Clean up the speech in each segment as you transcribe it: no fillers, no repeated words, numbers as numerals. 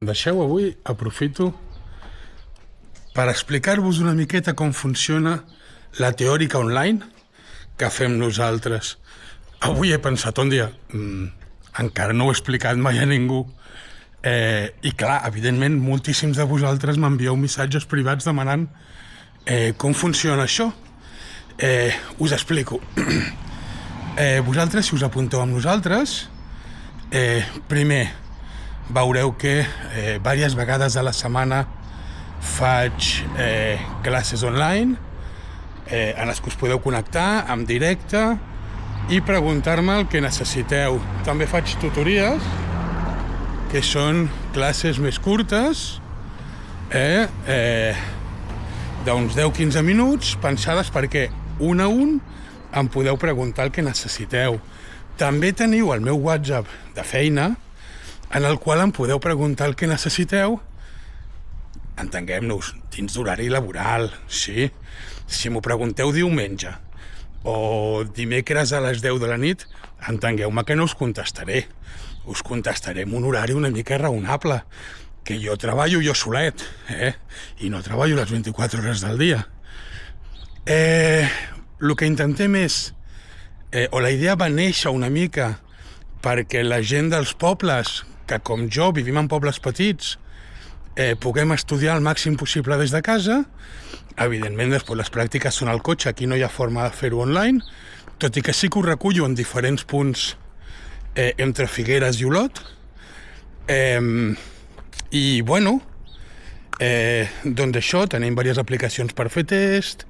Deixeu, avui aprofito per explicar-vos una miqueta com funciona la teòrica online que fem nosaltres. Avui he pensat un dia, encara no ho he explicat mai a ningú, i clar, evidentment, moltíssims de vosaltres m'envieu missatges privats demanant com funciona això. Us explico. Vosaltres, si us apunteu amb nosaltres, primer veureu que diverses vegades a la setmana faig classes online en les que us podeu connectar en directe i preguntar-me el que necessiteu. També faig tutories, que són classes més curtes, d'uns 10-15 minuts, pensades perquè un a un em podeu preguntar el que necessiteu. També teniu el meu WhatsApp de feina, en el qual em podeu preguntar el que necessiteu, entenguem-nos, dins d'horari laboral, sí. Si m'ho pregunteu diumenge o dimecres a les 10 de la nit, entengueu-me que no us contestaré. Us contestaré en un horari una mica raonable, que jo treballo jo solet, i no treballo les 24 hores del dia. El que intentem és, o la idea va néixer una mica perquè la gent dels pobles, que com jo vivim en pobles petits, puguem estudiar el màxim possible des de casa. Evidentment, després les pràctiques són al cotxe, aquí no hi ha forma de fer-ho online, tot i que sí que ho recullo en diferents punts entre Figueres i Olot. I, bueno, doncs això, tenim diverses aplicacions per fer test,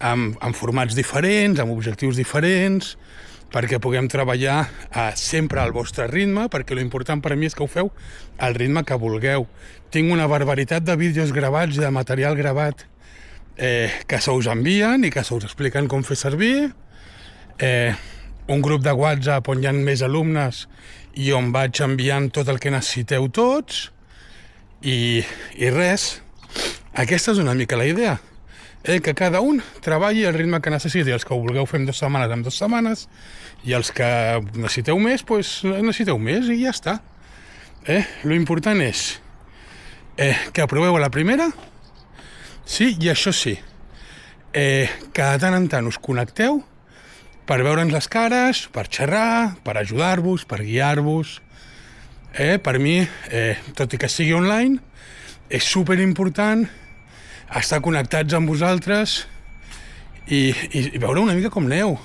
amb formats diferents, amb objectius diferents, perquè puguem treballar sempre al vostre ritme, perquè l'important per a mi és que ho feu al ritme que vulgueu. Tinc una barbaritat de vídeos gravats i de material gravat que se us envien i que se us expliquen com fer servir, un grup de WhatsApp on hi ha més alumnes i on vaig enviant tot el que necessiteu tots, i res. Aquesta és una mica la idea. Que cada un treballi al ritme que necessiti. Els que ho vulgueu fer en 2 setmanes, en 2 setmanes, i els que necessiteu més, doncs necessiteu més i ja està. Lo important és que aproveu a la primera, sí, i això sí, que de tant en tant us connecteu per veure'ns les cares, per xerrar, per ajudar-vos, per guiar-vos. Per mi, tot i que sigui online, és superimportant estar connectats amb vosaltres i veure una mica com aneu.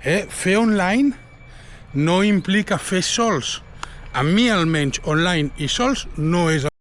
Fer online no implica fer sols. A mi, almenys, online i sols no és